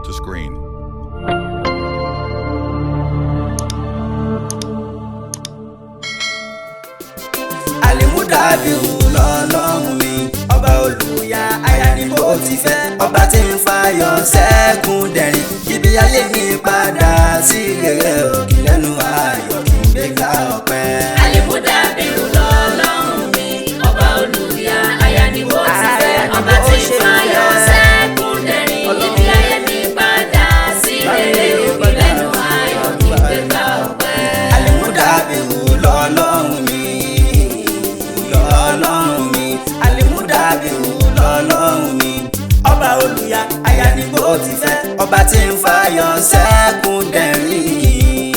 to screen. Alimudabi lọ́lọ́run mi, ọba olùyà aya ni mo ti fẹ́, ọba tí ń fayọ̀ sẹ́kùn dẹ̀rín, ibi ayé mi padà sí rere òkè lẹ́nu ayọ̀ kí n gbégbá ọpẹ́. Alimudabi lọ́lọ́run mi, ọba olùyà aya ni mo ti fẹ́, ọba tí ń fayọ̀ sẹ́kùn dẹ̀rín, ibi ayé mi padà sí rere òkè lẹ́nu ayọ̀ kí n gbégbá ọpẹ́. Alimudabi lọ́lọ́run mi, lọ́lọ́run mi, Alimudabi lọ́lọ́run mi, ọba olùyà aya ni mo ti fẹ́, ọba tí ń fayọ̀ sẹ́kùn dẹ̀rín,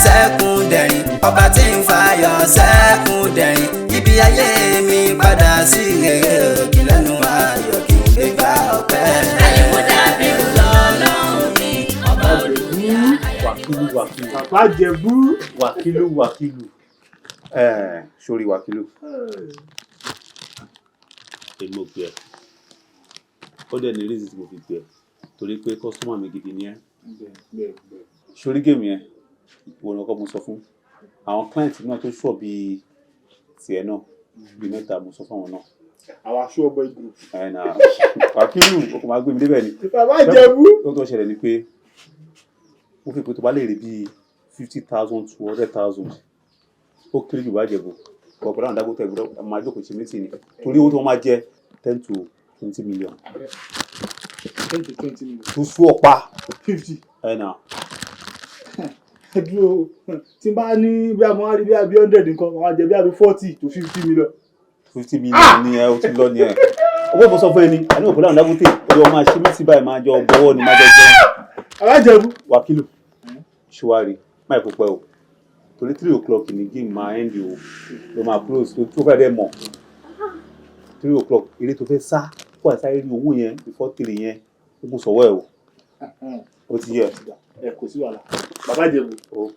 sẹ́kùn dẹ̀rín, ọba tí ń fayọ̀ sẹ́kùn dẹ̀rín, ibi ayé mi padà sí rere òkè lẹ́nu ayọ̀ kí n gbégbá ọpẹ́. Alimudabi lọ́lọ́run mi, ọba olùyà aya ni mo ti fẹ́. Bàbá Jẹ̀bú. Wàkílù. Sórí wàkílù. Èmi ò pè ẹ́. Ó dẹ̀ ní reason tí mo fi pè ẹ́. Torí pé customer mi gidi ni ẹ́. Sórí géèmù yẹn, ìwọ lọ́kọ́ mo sọ fún. Àwọn client náà tó ṣọ̀ bíi tiẹ̀ náà, bíi mẹ́ta mo sọ fún àwọn náà. Àwọn aṣọ boy group. Wàkílù, o kò máa gbé mi débẹ̀ ni. Bàbá Jẹ̀bú. Ó tó ṣẹlẹ̀ ni pé ó fi pé tó bá lè rí bíi 50,000 to 100,000 ó kéré jù bá Jẹ̀bú ọ̀pọ̀lọpọ̀ àwọn Dangote ẹ̀gbọ́n máa jókòó sí mítì ni torí owó tí wọ́n máa jẹ 10 to 20 million. 10 to 20 million. tó sú ọ̀pá 50. ẹ̀nà. Dúró tí n bá ní bí a máa rí bí a bí 100 nǹkan àwọn àjẹ bí a bí 40 to 50 million. 50 million ni ẹ o ti lọ ni ẹ. owó mo sọ fún ẹni àní ọ̀pọ̀lọpọ̀ àwọn Dangote ọjọ́ máa ṣe mítì báyìí máa jọ bọ́wọ́ ni máa jọ jẹun. Bàbá Jẹ̀bú. Wàkílù ṣùwárí máa kó pẹ́ o torí 3 o'clock ni game máa end o ló máa close tó fẹ́ dẹ́ mọ̀ 3 o'clock eré tó fẹ́ sá kó àìsáré rí owó yẹn before 3 yẹn ó kún sọ̀wọ́ ẹ̀ o ó ti yẹ. Ẹ kò sí wàhálà. Bàbá Jẹ̀bú.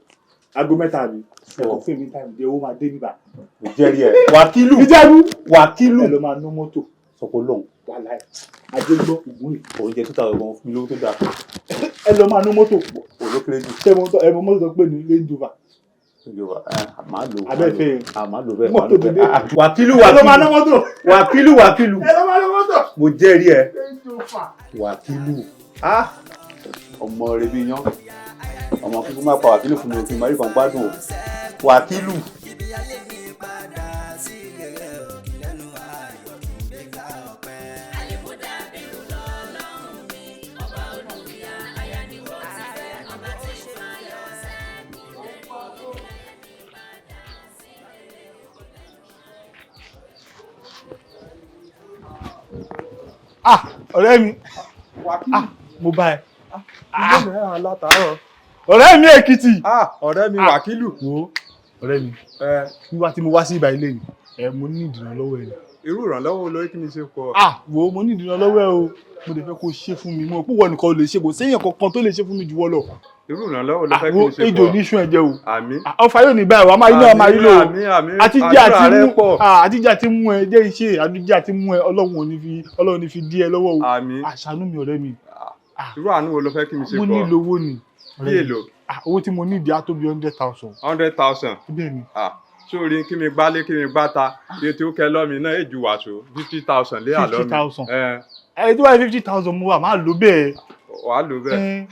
Aago mẹ́ta mi. Ẹ kò fún mi time dé owó máa dé níbà. Mo jẹ́rìí ẹ̀. Wàkílù. Wàkílù. Ẹ lọ máa ná mọ́tò. Sọ̀pọ̀ lọ́hùn. Wàhálà ẹ̀. Ajé gbọ́ ògùn rè. Oúnjẹ tó tàwọn ọmọ fún mi lówó tó dáa. Ẹ lọ máa ná mọ́tò. Olókèrè jù. Ṣé mo mọ́tò tó pè ní Range Rover? Màá lò. Abẹ́fẹ́. Màá lò bẹ́ẹ̀. Mọ́tò dédé. Wàkílù. Ẹ lọ máa ná mọ́tò. Wàkílù. Ẹ lọ máa ná mọ́tò. Mo jẹ́rìí ẹ̀. Range Rover. Wàkílù. Ọmọ rẹ̀ bí yan. Ọmọ kíkún máa pa Wàkílù fún mi òfin marí kan gbádùn o. Wàkílù. Ọ̀rẹ́ mi. Mo bá ẹ. Ọ̀rẹ́ mi Èkìtì. Ọ̀rẹ́ mi Wàkílù. Wo ọ̀rẹ́ mi. Nígbà tí mo wá sí ìbà ilé ni, mo ní ìdìrànlọ́wọ́ ẹ. Irú ìrànlọ́wọ́ olórí kí ni ṣe pọ̀? Wo mo ní ìdìrànlọ́wọ́ ẹ o. Mo lè fẹ́ kó ṣe fún mi. Mo pé wọ́n nìkan lè ṣe, kò séèyàn kankan tó lè ṣe fún mi jù wọ́ lọ. Irú ìrànlọ́wọ́ ló fẹ́ kí ni ṣe pọ̀? Ejò ní iṣu ẹ̀jẹ̀ o. Àmín. Ọfà yóò ní báyìí wà á máa yí náà máa yí lò. Àmín. Àtijọ́ àti mú ẹ jẹ́ iṣẹ́ àdújẹ́ àti mú ẹ Ọlọ́run ní fi dí ẹ lọ́wọ́ o. Àmín. Àṣàánú mi ọ̀rẹ́ mi. Irú àánú wo ló fẹ́ kí ni ṣe pọ̀? Mo ní lówó ni. Bí èlò? Owó tí mo ní ìdí á tó bí 100,000. 100,000. Bẹ́ẹ̀ ni. Sórí kí mi gbálé kí mi gbáta bí tí ó kẹ lọ́mi náà èjù wàṣọ 50,000 lé àlọ́ mi. 50,000. Tó bá 50,000 mo wà máa lò bẹ́ẹ̀. Wàá lò bẹ́ẹ̀.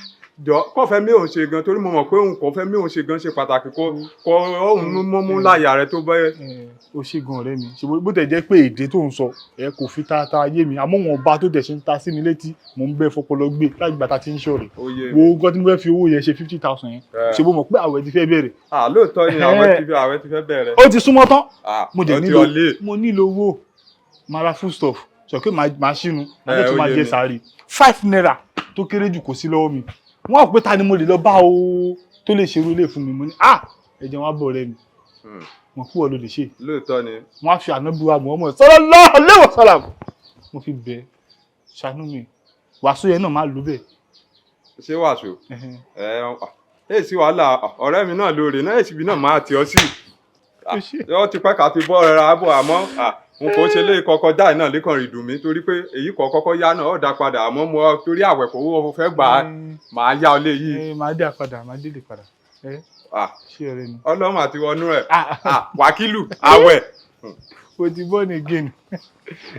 Jọ kọfẹ mi ò ṣe gan torí mo mọ̀ pé òun kọfẹ mi ò ṣe gan ṣe pàtàkì kó òun mú láyà rẹ tó bẹ́ẹ̀. O ṣe gan ọ̀rẹ́ mi ṣe bó tẹ̀ jẹ́ pé èdè tó ń sọ kò fi tata yé mi àmọ́ wọn ọba tó tẹ̀ ṣe ń ta sí mi létí mò ń bẹ́ fọpọlọ gbé láti gbàtà tí ń ṣọ̀rẹ́ wo gan tí mo fẹ́ fi owó yẹn ṣe 50,000 yẹn ṣe bó mọ̀ pé àwẹ̀ ti fẹ́ bẹ̀rẹ̀. Lóòótọ́ ni àwẹ̀ ti fẹ́ bẹ̀rẹ̀. Ó ti súnmọ́ tán mo nílò owó máa ra foodstuff sọ pé màá ṣínú màá tẹ̀ tó máa jẹ sàárì 5 naira tó kéré jù kò sí lọ́wọ́ mi wọ́n ò pé ta ni mo lè lọ bá o tó lè ṣerú ilé fún mi mo ní ẹ̀jẹ̀ wọn á bọ̀ ọ̀rẹ́ mi wọn kú ọ ló lè ṣe. Lóòótọ́ ni. wọ́n á fi ànábìwá Muhammad sallallahu alaihi wasallam mo fi bẹ̀ ṣàánú mi wàásù yẹn náà máa lò bẹ́ẹ̀. ṣé wàásù èsì wàhálà ọ̀rẹ́ mi náà lóore náà èsì bí náà máa tì ọ́ sí. Ó ti pẹ́ ká ti bọ́ rẹ̀ ra bọ̀ àmọ́ n kò ṣe lé kọ́kọ́ dá iná lẹ́kàn rí dùn mí torí pé èyí kọ́kọ́ yá náà ó dá padà àmọ́ mo torí àwẹ̀ kò wọ́n fẹ́ gbà á màá yá ọ lé yìí. máa dé padà máa délé padà ṣé ọ̀rẹ́ ni. ọlọ́run àti wọnú ẹ̀ wákìlù àwẹ̀. o ti born again.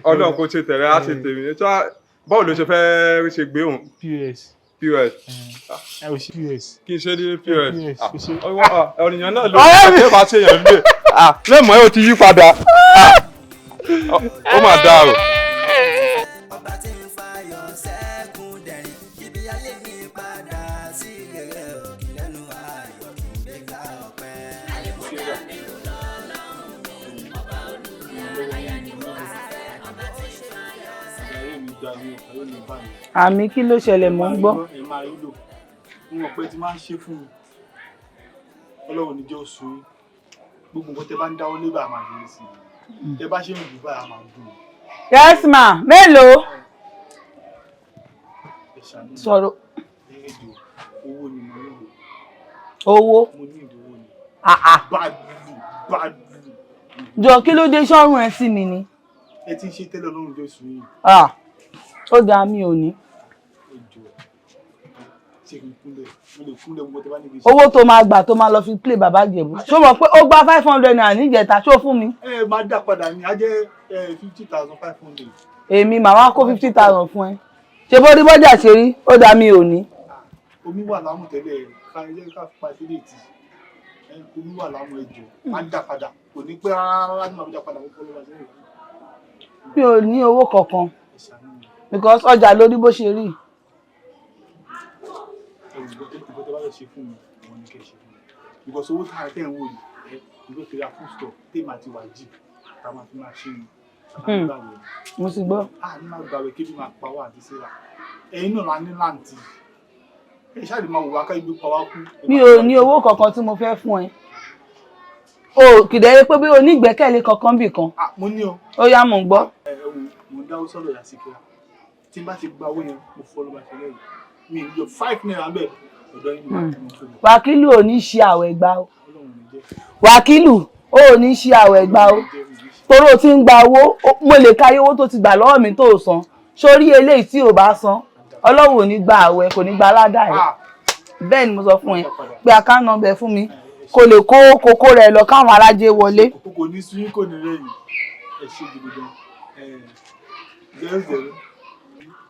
ọlọ́run kò ṣe tẹ̀rẹ̀ á ṣe tèmi báwo ló ṣe fẹ́ ṣe gbé òun. pos. ẹ ò ṣe pos. kí n ṣe ní pos. ọ̀nìyàn náà ló ṣe bá ṣe yàn lé lẹ́mọ̀ ẹ́ o ti yí padà ó mà dáa o. ọba tí ń fayọ̀ sẹ́kùn dẹ̀rín ibi ayé mi padà sí rere òkè lẹ́nu ayọ̀ kí n gbé ká ọpẹ́. àlèmúdà nínú lọ́lọ́run mi ọba olùyà aya ni mo ti fẹ́ ọba tí ń fayọ̀ sẹ́kùn. àmì kí ló ṣẹlẹ̀ mọ́ ń gbọ́. ẹ máa rí lò mo mọ̀ pé tí máa ń ṣe fún mi ọlọ́run ní jẹ́ oṣù gbogbo nǹkan tẹ bá ń dáwọ́ lébà máa yẹ sí i tẹ bá ṣe ń dùn báyà máa dùn. yes ma mélòó. sọ̀rọ̀. owó ni mo nílò. owó. mo ní ìdòwò ni. bàdùlù. jọ kí ló dé sọ́run ẹ sí mi ni. ẹ ti ń ṣe tẹ́lẹ̀ ọlọ́run jẹ́ oṣù yìí. ó dáa mi ò ní. owó tó máa gbà tó máa lọ fi play bàbá Ìjẹ̀bú ṣó mọ̀ pé ó gba 500 naira níjẹta ṣó fún mi. ẹ máa dá padà ní á jẹ́ 50,500. èmi màá kó 50,000 fún ẹ ṣe bó rí bọ́jà ṣe rí ó dá mi ò ní. omi wà láwọn tẹ́lẹ̀ ká pa sílẹ̀ tì omi wà láwọn ẹjọ́ máa dá padà kò ní pẹ́ rárá ní màá dá padà kó lọ́wọ́ sílẹ̀. mi ò ní owó kankan because ọjà lórí bó ṣe rí. ṣe fún mi wọn ní kẹ́ ṣe fún mi because owó tá a tẹ̀ ń wò yìí ìwé kiri fún store tèmi àti wàjì ká máa fi máa ṣe ni mo sì gbọ́. a ní máa gbàwé kébí máa pa wá àti síra ẹ̀yin náà la ní láǹtì ẹ ṣáàdì máa wò wá ká ibi pa wá kú. mi ò ní owó kankan tí mo fẹ́ fún ẹ o kìdẹ̀ pé bí o ní ìgbẹ́kẹ̀lé kankan bì kan. mo ní o. ó yá mò ń gbọ́. mo ń dáwọ́ sọ́dọ̀ yà sí kíra tí n bá ti gba owó yẹn mo fọ́ ló bá ṣe lẹ́yìn mi ì yọ 5 naira bẹ́ẹ̀. Wàkílù ò ní ṣe àwẹ̀ gbà o. Wàkílù ò ní ṣe àwẹ̀ gbà o. Torí o ti ń gba owó mo lè káyé owó tó ti gbà lọ́wọ́ mi tó san sórí eléyìí tí ò bá san Ọlọ́run ò ní gba àwẹ̀ kò ní gba aládà ẹ̀. Bẹ́ẹ̀ ni mo sọ fún ẹ pé account number fún mi kò lè kó kókó rẹ lọ káwọn alájẹ wọlé. Kò ní sún kò ní rẹ̀yìn ẹ ṣe gidi gan 00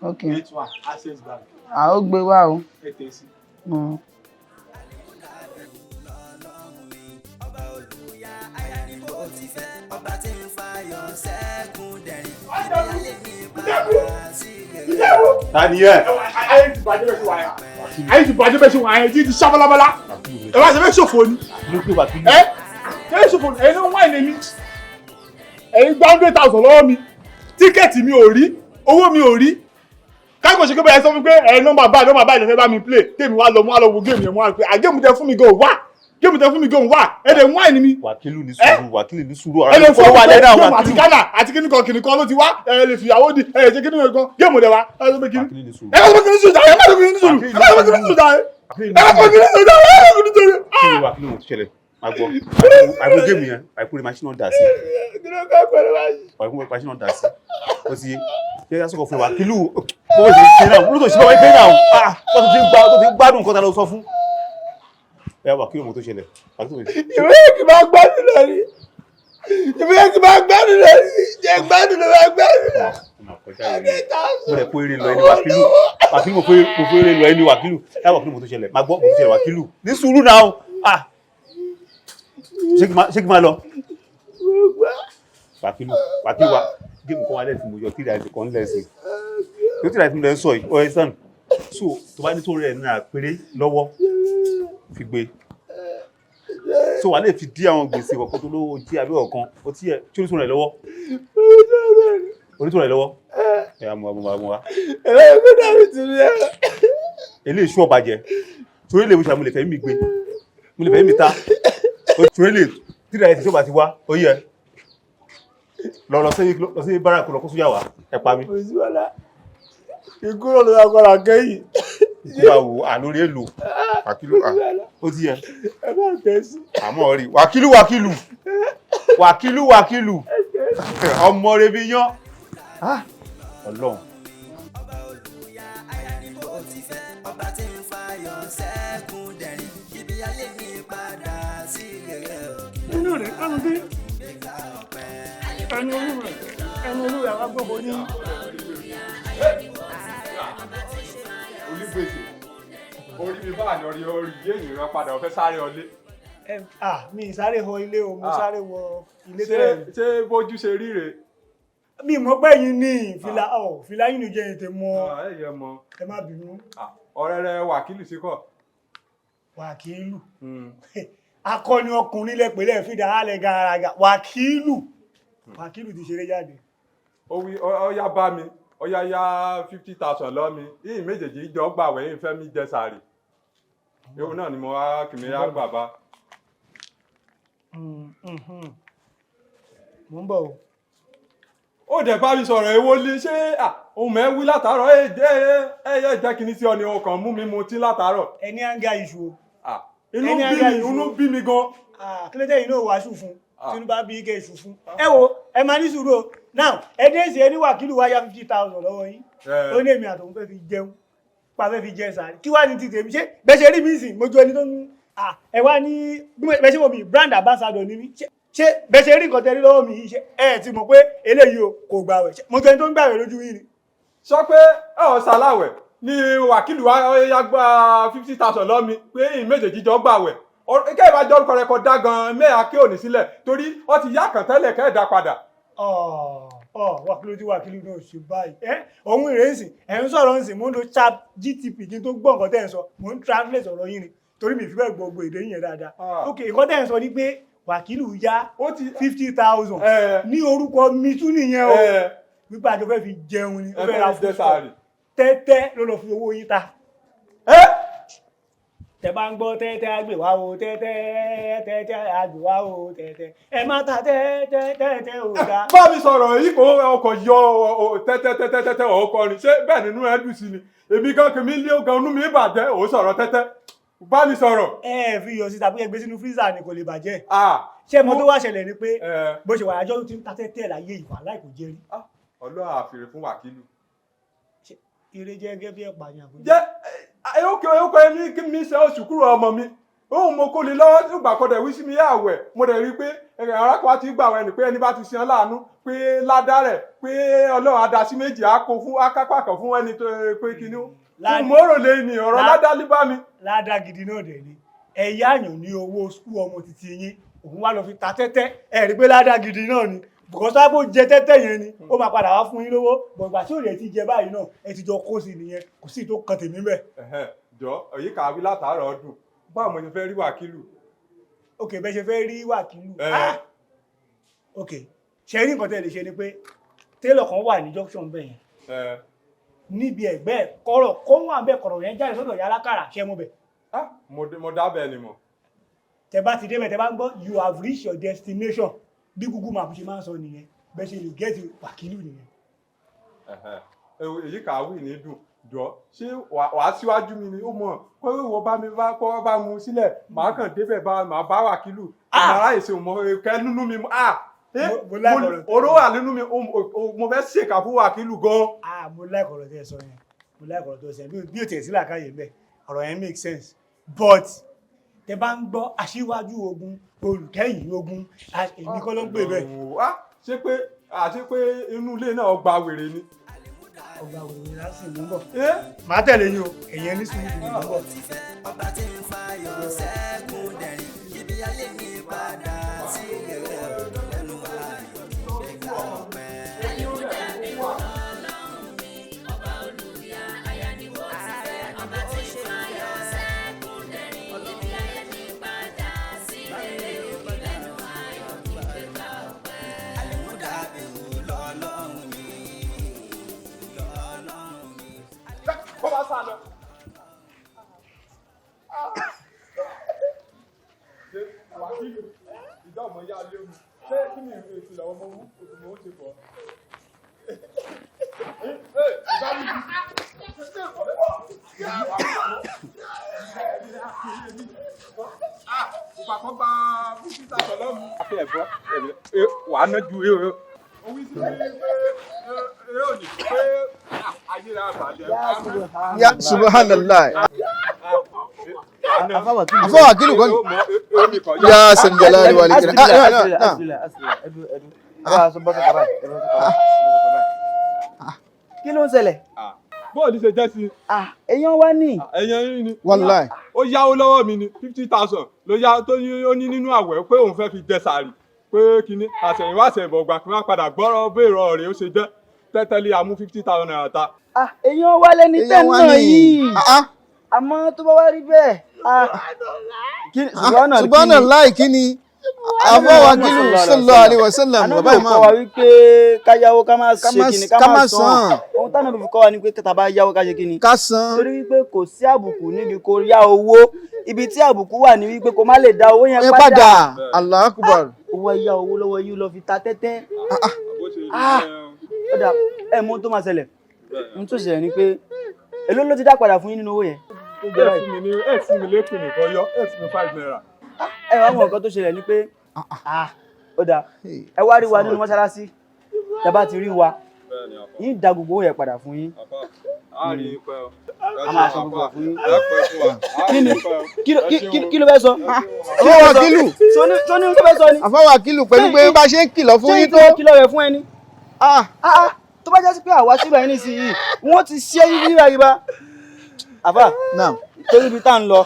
81 Access Bank. Ó gbé wá o. ọba olùyà aya ni mo ti fẹ́ ọba tí ń fayọ̀ sẹ́kùn dẹ̀rín ìdílé mi padà sí rere. ta ni ẹ. ayé ti bàjẹ́ bẹ́ẹ̀ sí wàá yẹn ayé ti bàjẹ́ bẹ́ẹ̀ sí wàá yẹn ti ṣàbọ̀lábọ̀lá ẹ wá ṣe fẹ́ ṣòfò ni ẹ ṣe ṣòfò ni ẹ̀yin ló ń wá ìní mi ẹ̀yin gba 100,000 lọ́wọ́ mi tíkẹ́ẹ̀tì mi ò rí owó mi ò rí káàkó ṣe pé bẹ́ẹ̀ sọ fún pé nọ́mbà báyìí lè fẹ́ bá mi play tèmi wá lọ mú àlọ́ wo géèmù yẹn mú wá pé àgéèmù tẹ fún mi gan wá géèmù tẹ fún mi gan wá ẹ̀dẹ̀ mú àìní mi. Wàkílù ní sùúrù Wàkílù ní sùúrù ẹ lè fọwọ́ wà lẹ́dà Wàkílù àti Ghana àti kíníkan kìnìkan ló ti wá ẹ lè fìyàwó di ẹ ṣe kíníkan kan géèmù dẹ wa ẹ lọ pé kíní. ẹ lọ pé kíní sùúrù ẹ má lọ pé kíní sùúrù ẹ má lọ pé kíní sùúrù ẹ má lọ pé kíní sùúrù ẹ má lọ pé kíní sùúrù. kí ni Wàkílù mo ti ṣẹlẹ̀ máa gbọ́ àìkú géèmù yẹn àìkú rẹ̀ machine náà dà sí àìkú rẹ̀ machine náà dà sí ó ti yé kí ẹ sọ̀kọ̀ fún Wàkílù bó ṣe ṣe náà ló tó ṣe bá wáyé pé náà tó ti gbádùn nǹkan tá ló sọ fún ẹ Wàkílù mo tó ṣẹlẹ̀ ìwé kì máa gbádùn lórí ìwé kì máa gbádùn lórí jẹ gbádùn ló máa gbádùn lọ. mo rẹ̀ kó eré lọ ẹni Wàkílù mo kó eré lọ ẹni Wàkílù ẹ Wàkílù mo tó ṣẹlẹ̀ máa gbọ́ mo tó ṣẹlẹ̀ Wàkílù ní sùúrù náà ṣé kí máa lọ Wàkílù wa géèmù kan wà lẹ́yìn tí mo yọ tíra ẹ̀sìn kan lẹ́sìn tó tíra ẹ̀sìn mo lẹ́ sọ yìí ọ̀ ẹ̀sán so tó bá ní tó rẹ̀ náà péré lọ́wọ́ fi gbé so wà lè fi dí àwọn gbèsè ọ̀kan tó lówó jí abẹ́ ọ̀kan ó tí ẹ̀ tí oníṣòro rẹ̀ lọ́wọ́ oníṣòro rẹ̀ lọ́wọ́ ẹ̀ àmọ́ wa. ilé iṣu ọ̀bàjẹ́ torí lè wíṣà mo lè fẹ́ mi gbé mo lè fẹ́ mi ta torí lè tíra ẹ̀sìn tó bá ti wá ó yẹ lọ sí bárakù lọ kó súyà wá ẹ pa mí. ikú ló lọ́wọ́ kọ́ra kẹ́yìn. ìgbà wo àlórí èlò Wàkílù ó ti yẹ. ẹ bá tẹ̀ sí. àmọ́ rí Wàkílù ọmọ rẹ bí yán Ọlọ́run. ọba olùyà aya ni mo ti fẹ́ ọba tí ń fayọ̀ sẹ́kùn dẹ̀rín ibi ayé mi padà sí rere o. Inú rẹ̀ kánú dé. Ẹnu olúwa wá gbogbo ní. Olúgbèsè orí mi bá lọ rí orí yéèyàn rán padà ọ̀fẹ́ sáré ọlé. Mi sáré họ ilé o, mo sáré wọ ilé tẹ́lẹ̀. Ṣé bójú ṣe rí rè? Mi mọ̀ pé yín ní fìlà yín ní jẹ́ ètè mọ́. Ẹ̀yẹ mọ. Ẹ má bínú. Ọ̀rẹ́ rẹ wàkílù sí kọ̀. Wàkílù. Akọni ọkùnrin lẹ́pẹ̀lẹ́ fìdá hálẹ̀ gàràgà. Wàkílù ti ṣeré jáde. Ọya bá mi, ọya yá 50,000 lọ́ mi. Yìí méjèèjì jọ gbà wẹ̀yìn fẹ́ mi jẹ sàárì. Ewu náà ni mo wá kìmí yá gbà bá. Mo ń bọ̀ o. Ó dẹ̀ bá mi sọ̀rọ̀ èwo lé ṣé ohun mẹ́ wí látàárọ̀ ẹ̀yẹ jẹ́ kìíní sí ọ ni ọkàn mú mi mu tí látàárọ̀. Ẹni àǹgá iṣu o. Inú bí mi gan. Kí ló dé inú wàásù fún? Tí inú bá bí ike iṣu fún. Ẹ wo, ẹ máa ní sùúrù o. Now, ẹ dé sí ẹni Wàkílù wá yá 50,000 lọ́wọ́ yín. Ó ní èmi àtòun fẹ́ fi jẹun. Pa fẹ́ fi jẹ sàárì. Kí wá ní ti tèmi ṣé? Bẹ́ẹ̀ ṣe rí mi sìn, mo ju ẹni tó ń ẹ wá ní bẹ́ẹ̀ ṣe mo bí brand ambassador ní mi. Ṣé bẹ́ẹ̀ ṣe rí nǹkan tẹ́rí lọ́wọ́ mi yìí ṣe ẹ ti mọ̀ pé eléyìí o kò gbàwẹ̀. Mo jẹ́ ẹni tó ń gbàwẹ̀ lójú yín ni. Sọ pé ṣàláwẹ̀ ni Wàkílù wá yá gba 50,000 lọ́ mi pé ìyìn méjèèjì jọ gbàwẹ̀. Kẹ́ ìbá jọ orúkọ rẹ̀ kọ dá gan mẹ́à kí òní sílẹ̀ torí ó ti yá kàn tẹ́lẹ̀ kẹ́ ẹ̀dá padà. Wàkílù náà ṣe báyìí. Òun ìrẹsìn ẹ̀ ń sọ̀rọ̀ ń sìn mo ń lo chat GTP kí n tó gbọ́ nǹkan tẹ́ ẹ̀ ń sọ mo ń translate ọ̀rọ̀ yín ni torí mi fi bẹ́ẹ̀ gbogbo èdè yín yẹn dáadáa. Ok nǹkan tẹ́ ẹ̀ ń sọ ni pé Wàkílù yá 50,000 ní orúkọ mi tún nìyẹn o wípé àjọ fẹ́ fi jẹun ni ó fẹ́ ra fún sọ tẹ́tẹ́ ló lọ fi owó yín ta. Tẹ bá ń gbọ́ tẹ́tẹ́ àgbè wá o tẹ́tẹ́ àgbè wá o tẹ́tẹ́ ẹ má ta tẹ́tẹ́ ò dá. Bá mi sọ̀rọ̀ yìí kò ọkọ̀ yọ tẹ́tẹ́ ọkọ̀ ni ṣé bẹ́ẹ̀ nínú ẹ̀ dùn sí ni èmi gan kìí lé ogan inú mi bàjẹ́ ò sọ̀rọ̀ tẹ́tẹ́ bá mi sọ̀rọ̀. Fi yọ sí tàbí ẹgbẹ́ sínú freezer ni kò lè bàjẹ́. Ṣé mo tó wá ṣẹlẹ̀ ni pé bó ṣe wà àjọ tó ti ń ta tẹ́tẹ́ láyé ìwà láì kò jẹ́rí. Ọlọ́run àfèrè fún Wàkílù. Eré jẹ́ gẹ́gẹ́ bí ẹ̀pà ni àbújá. Jẹ́ ayókò ẹni kí mi ṣe oṣù kúrò ọmọ mi. Òun mo kó lè lọ́wọ́ nígbà kan dẹ̀ wí sí mi àwẹ̀. Mo dẹ̀ rí pé arákùnrin ti gbà wẹ̀ ni pé ẹni bá ti ṣe láàánú pé ládá rẹ̀ pé Ọlọ́run á dá sí méjì á kó fún akápá kan fún ẹni tó pé kinní. Mo rò lè ní ọ̀rọ̀ ládá lé bá mi. Ládá gidi náà dẹ̀ ni. Ẹ̀yà àyàn ní owó skul ọmọ títí yín. Òun wá lọ fi ta tẹ́tẹ́. Ẹ rí pé ládá gidi náà ni. Bùkọ́sá bó jẹ tẹ́tẹ́ yẹn ni ó máa padà wá fún yín lówó bọ̀gbà tí ò lè ti jẹ báyìí náà ẹ ti jọ kó sí nìyẹn kò sí tó kan tèmi bẹ́ẹ̀. Jọ èyí kàwé látàárọ̀ ọdún báwo mo ṣe fẹ́ rí Wàkílù. Ok bẹ́ẹ̀ ṣe fẹ́ rí Wàkílù. Ok ṣe rí nǹkan tẹ́ lè ṣe ni pé télọ̀ kan wà ní junction bẹ́ẹ̀ yẹn níbi ẹ̀gbẹ́ kọ́rọ̀ kó wà bẹ́ẹ̀ kọ̀rọ̀ yẹn jáde sọ́dọ̀ yàrá kàrà ṣẹ́ mú bẹ̀. Mo dábẹ́ ni mo. Tẹ bá ti dé bẹ̀ tẹ bá ń gbọ́ you have reached your destination. Bí Google Map ṣe máa ń sọ nìyẹn bẹ́ẹ̀ ṣe lè gẹ́ẹ̀tì Wàkílù nìyẹn. Èyí kàwé ní dùn jọ ṣé wàá síwájú mi ni ó mọ̀ kó wọ́n bá mi kó bá mu sílẹ̀ màá kàn débẹ̀ máa bá Wàkílù màá èsì mọ̀ kẹ́ nínú mi oró wà nínú mi mo fẹ́ ṣèkà fún Wàkílù gan. Mo like ọ̀rọ̀ tẹ́ ẹ sọ yẹn mo like ọ̀rọ̀ tó ṣe bí o tiẹ̀ sí làákàyè bẹ́ẹ̀ ọ̀rọ̀ yẹn make sense but tẹ bá ń gbọ́ aṣíwájú ogun olùkẹ́yìn ogun èmi kọ́ ló ń pè bẹ́ẹ̀. Ṣé pé inú ilé náà ọgbà wèrè ni. Ọgbà wèrè láti mú bọ̀. Màá tẹ̀lé yín o èyàn ní sùúrù ní mú bọ̀. Ọba tí ń fayọ̀ sẹ́kùn dẹ̀rín ibi ayé mi padà sí rere lẹ́nu ayọ̀ nígbà ọpẹ́. Ọba olùyà aya ni mo ti fẹ́ ọba tí ń fayọ̀ sẹ́kùn dẹ̀rín ibi ayé mi padà sí rere lẹ́nu ayọ̀ nígbà ọpẹ́. Kọ́ bá sá lọ. Wàkílù ìjọ ọmọ yá lé omi ṣé kí ni èsì làwọn ọmọ mú òtùmọ̀ ó ṣe pọ̀. Ìpàkọ́ gba bísítà sọ̀lọ́ mi. Wàá ná ju Ya subhanallah. Afa Wakilu kan. Ya sanjalali walikira. Kí ló ń ṣẹlẹ̀? Bọ́ọ̀lù ṣe jẹ́ sí. Èèyàn wá ní. Èèyàn yín ni. Wallahi. Ó yáwó lọ́wọ́ mi ní 50,000 ló yá tó ní ó ní nínú àwẹ̀ pé òun fẹ́ fi jẹ sàárì pé kíní àṣẹ̀yìnwá àṣẹ̀bọ̀gbà kí wọ́n padà gbọ́rọ̀ béèrè ọ̀rẹ́ ó ṣe jẹ́ tẹ́tẹ́lé amú 50,000 naira ta. Èèyàn wá lẹ́ni tẹ́ náà yìí. Àmọ́ tó bá wá rí bẹ́ẹ̀. Subhanallah kí ni? Afa Wakilu sallallahu alaihi wasallam bàbá imam. Àná ló kọ́ wa wípé ká yáwó ká má ṣe kíni ká má san. Ohun táwọn olùfi kọ́ wa ni pé tá bá yáwó ká ṣe kíni. Ká san. Torí wípé kò sí àbùkù níbi kó yá owó. Ibi tí àbùkù wà ní wípé kó má lè dá owó yẹn padà. Allahu Akbar. Owó yá owó lọ́wọ́ yín lọ fi ta tẹ́tẹ́. Ọ̀dà mọ̀ tó máa ṣẹlẹ̀. Ohun tó ṣẹlẹ̀ ni pé èló ló ti dá padà fún yín nínú owó yẹn. Ẹ fún mi lépin nìkan yọ, ẹ fún mi 5 naira. Ẹ wá mọ̀ nǹkan tó ṣẹlẹ̀ ni pé ọ̀dà ẹ wá rí wa nínú mọ́ṣáláṣí tẹ́ bá ti rí wa yín dá gbogbo owó yẹn padà fún yín. A máa sọ gbogbo fún yín. Kí ló fẹ́ sọ? Afa Wakilu. Tó ní tó fẹ́ sọ ni. Afa Wakilu pẹ̀lú pé bá ṣe ń kìlọ̀ fún yín tó. Ṣé kìlọ̀ rẹ̀ fún ẹni? Tó bá jẹ́ sí pé àwa síbẹ̀ yín nísìnyí wọ́n ti ṣe yíra yíba. Àfà torí ibi tá à ń lọ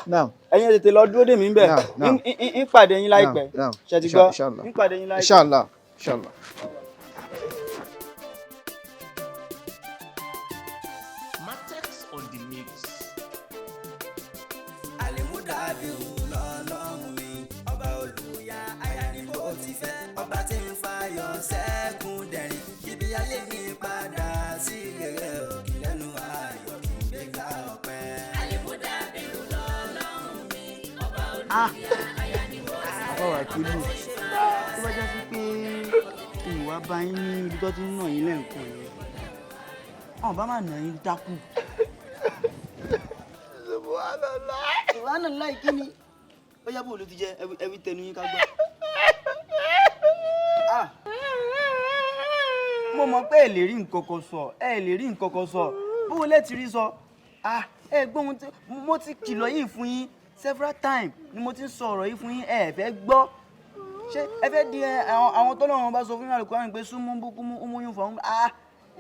ẹ̀yin tètè lọ dúró dè mí ń bẹ̀ ń pàdé yín láìpẹ́ ṣe ti gbọ́ ń pàdé yín láìpẹ́. Inshallah. Matex on the mix. Alimudabiru lọ́lọ́run mi, ọba olùyà aya ni bó ti fẹ́, ọba tí ń fayọ̀ sẹ́kùn dẹ̀rín, ibi ayé mi padà sí rere òkè lẹ́nu ayọ̀ kí n gbé ká ọpẹ́. Alimudabiru lọ́lọ́run mi, ọba olùyà aya ni bó ti fẹ́. Afa Wakilu tó bá jẹ́ sí pé ìwà bá yín ní ibi tó ti ń nà yín lẹ́ǹkan yẹn àwọn bá máa nà yín dákú. Subhanallah kí ni ó yá bò ló ti jẹ ẹbí tẹnu yín ká gbọ́. Mo mọ̀ pé ẹ lè rí nǹkan kan sọ bó lẹ ti rí sọ. Ẹ gbọ́ ohun tí mo ti kìlọ̀ yìí fún yín several times ni mo ti ń sọ ọ̀rọ̀ yìí fún yín ẹ fẹ́ gbọ́. Ṣé ẹ fẹ́ di àwọn tọ́lọ́run bá sọ fún yín Al-Qur'an pé súnmọ́ búkú mú yín fọ̀hún.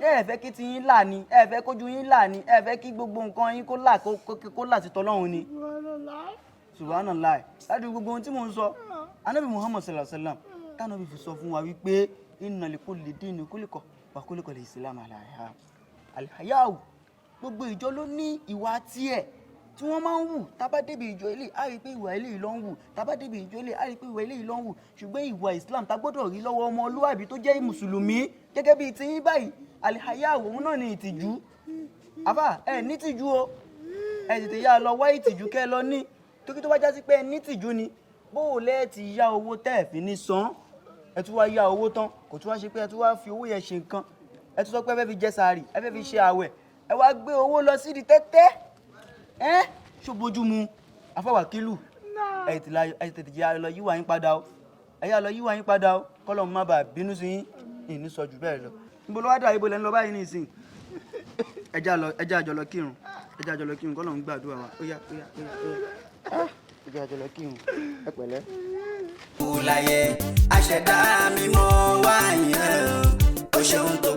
Ẹ fẹ́ kí ti yín là ní ẹ fẹ́ kójú yín là ní ẹ fẹ́ kí gbogbo nǹkan yín kó là sí tọ́lọ́run ni. Subhanallah láti gbogbo ohun tí mò ń sọ Ànábì Muhammad sallallahu alaihi wasallam tánàbí fi sọ fún wa wípé inna likulli dinin khuliqa wa khuliqa al-islam ala al-haya'u. Gbogbo ìjọ ló ní ìwà tiẹ̀ tí wọ́n máa ń wù. Tá bá débi ìjọ ilé a rí pé ìwà ilé ló ń wù, tá bá débi ìjọ ilé a rí pé ìwà ilé ló ń wù, ṣùgbọ́n ìwà Islam tá gbọ́dọ̀ rí lọ́wọ́ ọmọlúwàbí tó jẹ́ mùsùlùmí gẹ́gẹ́ bíi ti yín báyìí al-haya'u òun náà ní ìtìjú. Àfà ẹ ní tìjú o, ẹ tètè yá lọ wá ìtìjú kẹ́ lọ ní, torí tó bá já sí pé ẹ ní tìjú ni bó o lẹ́ẹ̀ ti yá owó tẹ́ ẹ̀ fi ní san, ẹ tún wá yá owó tán kò tún wá ṣe pé ẹ tún wá fi owó yẹn ṣe nǹkan, ẹ tún sọ pé ẹ fẹ́ fi jẹ sàárì ẹ fẹ́ fi ṣe àwẹ̀, ẹ wá gbé owó lọ sí di tẹ́tẹ́ ṣó bójú mu. Afa Wakilu ẹ tètè yá lọ yíwà yín padà o, ẹ yá lọ yíwà yín padà o kọ́lọ̀ má bàa bínú sí yín ìní sọ jù bẹ́ẹ̀ lọ. Níbo ló wá dà ibo lẹ́ ń lọ báyìí nísìnyí? ẹ já àjọ lọ kírun kọ́lọ̀ ń gbàdúrà wa ó yá ẹ já àjọ lọ kírun ẹ pẹ̀lẹ́. Kúláyé aṣẹ̀dá mi mọ́ wáyé o ṣeun tó